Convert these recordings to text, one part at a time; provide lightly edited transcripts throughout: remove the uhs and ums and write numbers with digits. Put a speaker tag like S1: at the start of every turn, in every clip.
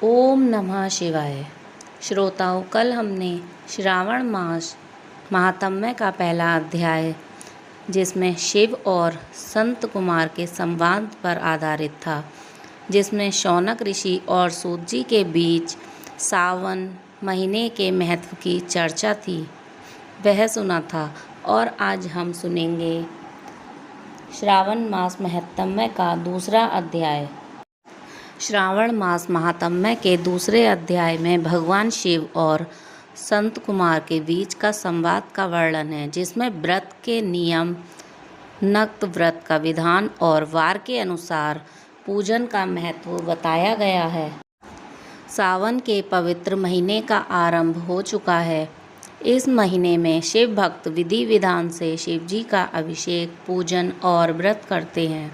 S1: ओम नमः शिवाय। श्रोताओं, कल हमने श्रावण मास महात्म्य का पहला अध्याय, जिसमें शिव और संत कुमार के संवाद पर आधारित था, जिसमें शौनक ऋषि और सूत जी के बीच सावन महीने के महत्व की चर्चा थी, वह सुना था। और आज हम सुनेंगे श्रावण मास महात्म्य का दूसरा अध्याय। श्रावण मास महात्म्य के दूसरे अध्याय में भगवान शिव और संत कुमार के बीच का संवाद का वर्णन है, जिसमें व्रत के नियम, नक्त व्रत का विधान और वार के अनुसार पूजन का महत्व बताया गया है। सावन के पवित्र महीने का आरंभ हो चुका है। इस महीने में शिव भक्त विधि विधान से शिव जी का अभिषेक, पूजन और व्रत करते हैं।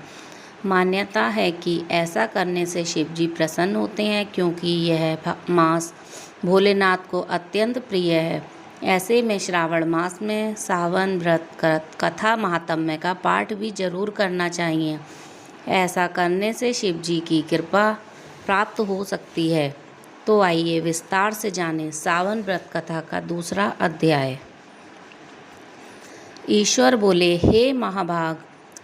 S1: मान्यता है कि ऐसा करने से शिव जी प्रसन्न होते हैं, क्योंकि यह मास भोलेनाथ को अत्यंत प्रिय है। ऐसे में श्रावण मास में सावन व्रत कथा महात्म्य का पाठ भी जरूर करना चाहिए। ऐसा करने से शिव जी की कृपा प्राप्त हो सकती है। तो आइए विस्तार से जानें सावन व्रत कथा का दूसरा अध्याय। ईश्वर बोले, हे महाभाग,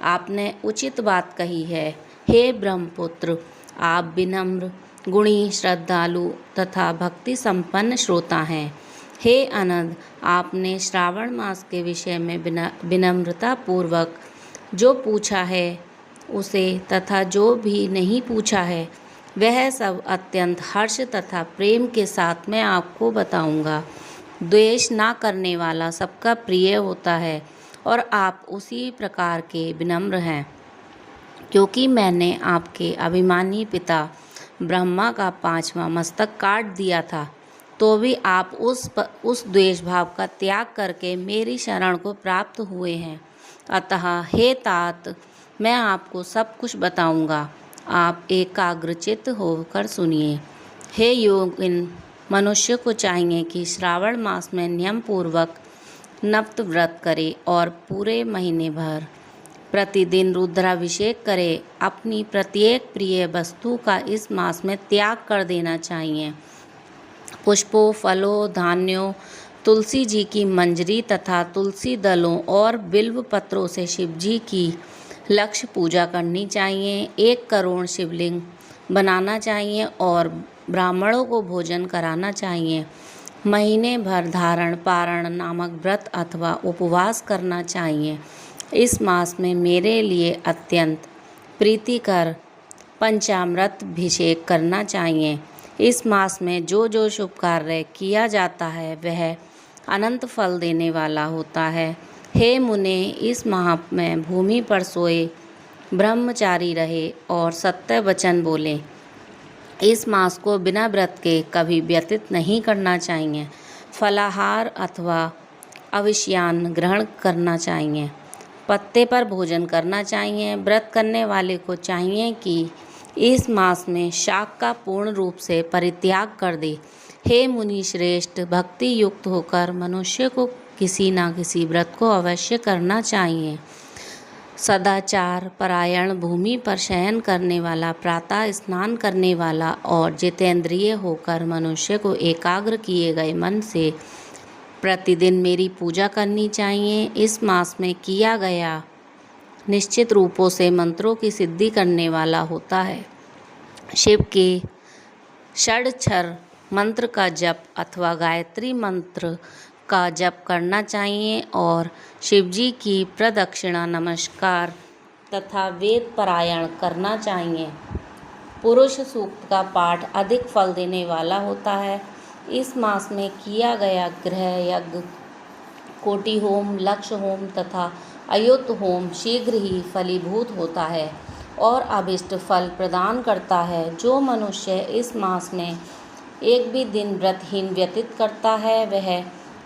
S1: आपने उचित बात कही है। हे ब्रह्मपुत्र, आप विनम्र, गुणी, श्रद्धालु तथा भक्ति संपन्न श्रोता हैं। हे अनंत, आपने श्रावण मास के विषय में विनम्रता पूर्वक जो पूछा है उसे तथा जो भी नहीं पूछा है वह सब अत्यंत हर्ष तथा प्रेम के साथ मैं आपको बताऊंगा। द्वेष ना करने वाला सबका प्रिय होता है और आप उसी प्रकार के विनम्र हैं। क्योंकि मैंने आपके अभिमानी पिता ब्रह्मा का 5वां मस्तक काट दिया था, तो भी आप उस द्वेष भाव का त्याग करके मेरी शरण को प्राप्त हुए हैं। अतः हे तात, मैं आपको सब कुछ बताऊंगा। आप एकाग्रचित्त होकर सुनिए। हे योगिन, मनुष्य को चाहिए कि श्रावण मास में नियम पूर्वक नक्त व्रत करे और पूरे महीने भर प्रतिदिन रुद्राभिषेक करे। अपनी प्रत्येक प्रिय वस्तु का इस मास में त्याग कर देना चाहिए। पुष्पों, फलों, धान्यों, तुलसी जी की मंजरी तथा तुलसी दलों और बिल्व पत्रों से शिव जी की लक्ष्य पूजा करनी चाहिए। 1 करोड़ शिवलिंग बनाना चाहिए और ब्राह्मणों को भोजन कराना चाहिए। महीने भर धारण पारण नामक व्रत अथवा उपवास करना चाहिए। इस मास में मेरे लिए अत्यंत प्रीतिकर पंचामृत अभिषेक करना चाहिए। इस मास में जो जो शुभ कार्य किया जाता है वह अनंत फल देने वाला होता है। हे मुने, इस माह में भूमि पर सोए, ब्रह्मचारी रहे और सत्य वचन बोले। इस मास को बिना व्रत के कभी व्यतीत नहीं करना चाहिए। फलाहार अथवा अविष्यान ग्रहण करना चाहिए। पत्ते पर भोजन करना चाहिए। व्रत करने वाले को चाहिए कि इस मास में शाक का पूर्ण रूप से परित्याग कर दे। हे मुनि श्रेष्ठ, भक्ति युक्त होकर मनुष्य को किसी न किसी व्रत को अवश्य करना चाहिए। सदाचार परायण, भूमि पर शयन करने वाला, प्रातः स्नान करने वाला और जितेंद्रिय होकर मनुष्य को एकाग्र किए गए मन से प्रतिदिन मेरी पूजा करनी चाहिए। इस मास में किया गया निश्चित रूपों से मंत्रों की सिद्धि करने वाला होता है। शिव के षडक्षर मंत्र का जप अथवा गायत्री मंत्र का जप करना चाहिए और शिवजी की प्रदक्षिणा नमस्कार तथा वेद पारायण करना चाहिए। पुरुष सूक्त का पाठ अधिक फल देने वाला होता है। इस मास में किया गया गृह यज्ञ, कोटि होम, लक्ष्य होम तथा अयुत होम शीघ्र ही फलीभूत होता है और अभिष्ट फल प्रदान करता है। जो मनुष्य इस मास में एक भी दिन व्रतहीन व्यतीत करता है वह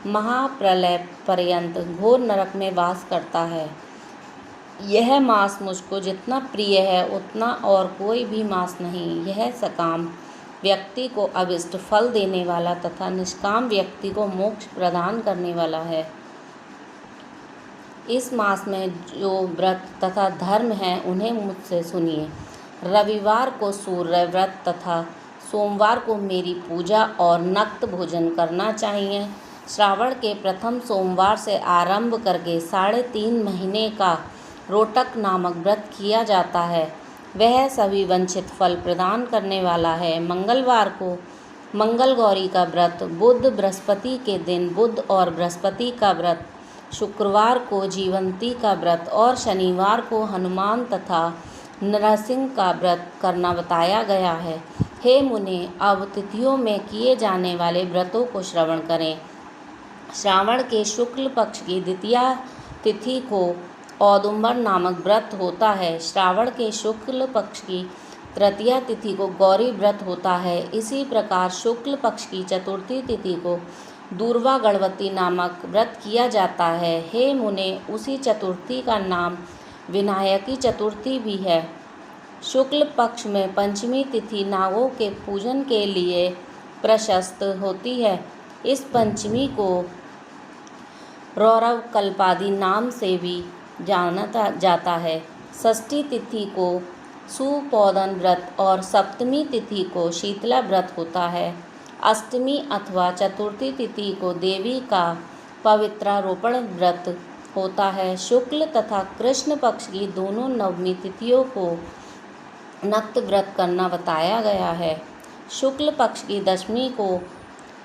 S1: महाप्रलय पर्यंत घोर नरक में वास करता है। यह मास मुझको जितना प्रिय है उतना और कोई भी मास नहीं। यह सकाम व्यक्ति को अभिष्ट फल देने वाला तथा निष्काम व्यक्ति को मोक्ष प्रदान करने वाला है। इस मास में जो व्रत तथा धर्म हैं उन्हें मुझसे सुनिए। रविवार को सूर्य व्रत तथा सोमवार को मेरी पूजा और नक्त भोजन करना चाहिए। श्रावण के प्रथम सोमवार से आरंभ करके 3.5 महीने का रोटक नामक व्रत किया जाता है। वह सभी वांछित फल प्रदान करने वाला है। मंगलवार को मंगल गौरी का व्रत, बुध बृहस्पति के दिन बुध और बृहस्पति का व्रत, शुक्रवार को जीवंती का व्रत और शनिवार को हनुमान तथा नरसिंह का व्रत करना बताया गया है। हे मुने, अब तिथियों में किए जाने वाले व्रतों को श्रवण करें। श्रावण के शुक्ल पक्ष की द्वितीया तिथि को औदुंबर नामक व्रत होता है। श्रावण के शुक्ल पक्ष की तृतीया तिथि को गौरी व्रत होता है। इसी प्रकार शुक्ल पक्ष की चतुर्थी तिथि को दूर्वा गणवती नामक व्रत किया जाता है। हे मुने, उसी चतुर्थी का नाम विनायकी चतुर्थी भी है। शुक्ल पक्ष में पंचमी तिथि नागों के पूजन के लिए प्रशस्त होती है। इस पंचमी को रौरव कल्पादि नाम से भी जाना जाता है। षष्ठी तिथि को सुपौदन व्रत और सप्तमी तिथि को शीतला व्रत होता है। अष्टमी अथवा चतुर्थी तिथि को देवी का पवित्रारोपण व्रत होता है। शुक्ल तथा कृष्ण पक्ष की दोनों नवमी तिथियों को नक्त व्रत करना बताया गया है। शुक्ल पक्ष की दशमी को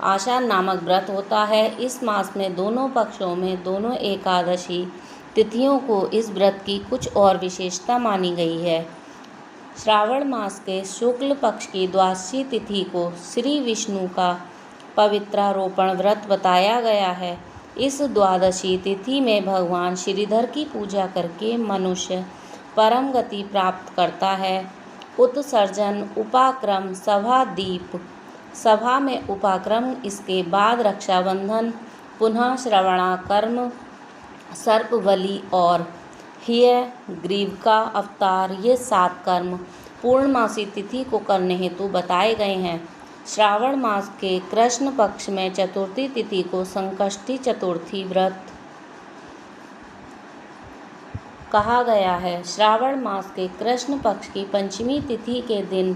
S1: आषाढ़ नामक व्रत होता है। इस मास में दोनों पक्षों में दोनों एकादशी तिथियों को इस व्रत की कुछ और विशेषता मानी गई है। श्रावण मास के शुक्ल पक्ष की द्वादशी तिथि को श्री विष्णु का पवित्रारोपण व्रत बताया गया है। इस द्वादशी तिथि में भगवान श्रीधर की पूजा करके मनुष्य परम गति प्राप्त करता है। उत्सर्जन, उपाक्रम, सभा, दीप, सभा में उपाक्रम, इसके बाद रक्षाबंधन, पुनः श्रवणाकर्म, सर्प बलि और ग्रीव का अवतार, ये 7 कर्म पूर्णमासी तिथि को करने हेतु बताए गए हैं। श्रावण मास के कृष्ण पक्ष में चतुर्थी तिथि को संकष्टी चतुर्थी व्रत कहा गया है। श्रावण मास के कृष्ण पक्ष की पंचमी तिथि के दिन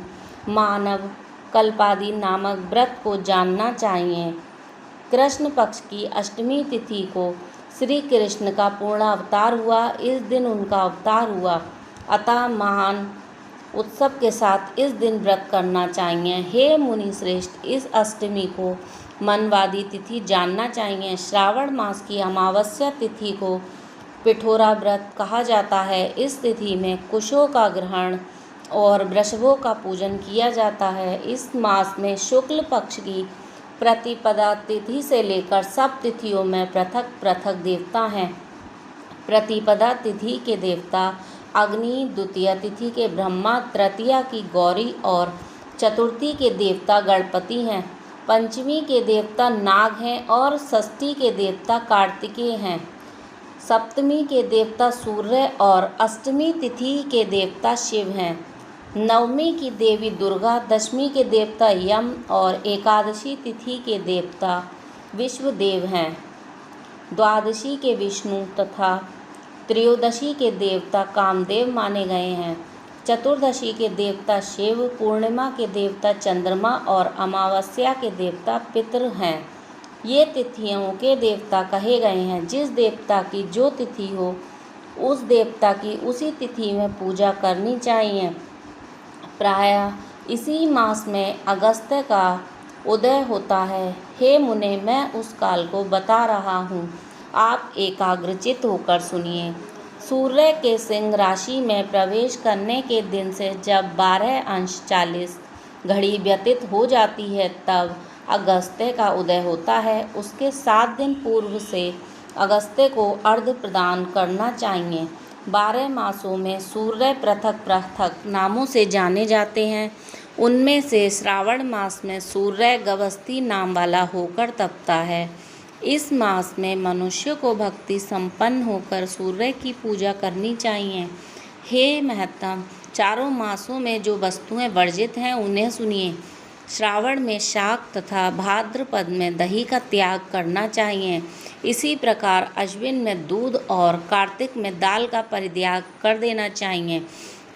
S1: मानव कल्पादि नामक व्रत को जानना चाहिए। कृष्ण पक्ष की अष्टमी तिथि को श्री कृष्ण का पूर्ण अवतार हुआ। इस दिन उनका अवतार हुआ, अतः महान उत्सव के साथ इस दिन व्रत करना चाहिए। हे मुनि श्रेष्ठ, इस अष्टमी को मनवादी तिथि जानना चाहिए। श्रावण मास की अमावस्या तिथि को पिठोरा व्रत कहा जाता है। इस तिथि में कुशों का ग्रहण और वृषभों का पूजन किया जाता है। इस मास में शुक्ल पक्ष की प्रतिपदा तिथि से लेकर सब तिथियों में पृथक पृथक देवता हैं। प्रतिपदा तिथि के देवता अग्नि, द्वितीय तिथि के ब्रह्मा, तृतीया की गौरी और चतुर्थी के देवता गणपति हैं। पंचमी के देवता नाग हैं और षष्ठी के देवता कार्तिकेय हैं। सप्तमी के देवता सूर्य और अष्टमी तिथि के देवता शिव हैं। नवमी की देवी दुर्गा, दशमी के देवता यम और एकादशी तिथि के देवता विश्वदेव हैं। द्वादशी के विष्णु तथा त्रयोदशी के देवता कामदेव माने गए हैं। चतुर्दशी के देवता शिव, पूर्णिमा के देवता चंद्रमा और अमावस्या के देवता पितृ हैं। ये तिथियों के देवता कहे गए हैं। जिस देवता की जो तिथि हो, उस देवता की उसी तिथि में पूजा करनी चाहिए। प्रायः इसी मास में अगस्त्य का उदय होता है। हे मुने, मैं उस काल को बता रहा हूँ, आप एकाग्रचित होकर सुनिए। सूर्य के सिंह राशि में प्रवेश करने के दिन से जब 12:40 घड़ी व्यतीत हो जाती है, तब अगस्त्य का उदय होता है। उसके 7 दिन पूर्व से अगस्त्य को अर्घ्य प्रदान करना चाहिए। 12 मासों में सूर्य पृथक पृथक नामों से जाने जाते हैं। उनमें से श्रावण मास में सूर्य गवस्ती नाम वाला होकर तपता है। इस मास में मनुष्य को भक्ति संपन्न होकर सूर्य की पूजा करनी चाहिए। हे महत्तम, चारों मासों में जो वस्तुएं वर्जित हैं उन्हें सुनिए। श्रावण में शाक तथा भाद्रपद में दही का त्याग करना चाहिए। इसी प्रकार अश्विन में दूध और कार्तिक में दाल का परित्याग कर देना चाहिए।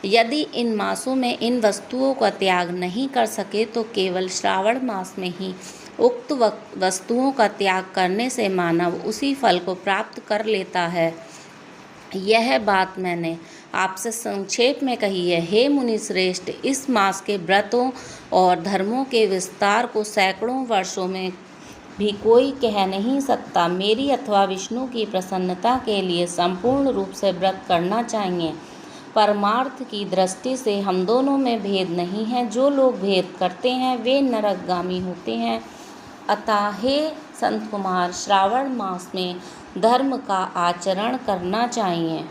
S1: यदि इन मासों में इन वस्तुओं का त्याग नहीं कर सके तो केवल श्रावण मास में ही उक्त वस्तुओं का त्याग करने से मानव उसी फल को प्राप्त कर लेता है। यह बात मैंने आपसे संक्षेप में कही है। हे मुनि श्रेष्ठ, इस मास के व्रतों और धर्मों के विस्तार को सैकड़ों वर्षों में भी कोई कह नहीं सकता। मेरी अथवा विष्णु की प्रसन्नता के लिए संपूर्ण रूप से व्रत करना चाहिए। परमार्थ की दृष्टि से हम दोनों में भेद नहीं है। जो लोग भेद करते हैं वे नरकगामी होते हैं। अतः हे संत कुमार, श्रावण मास में धर्म का आचरण करना चाहिए।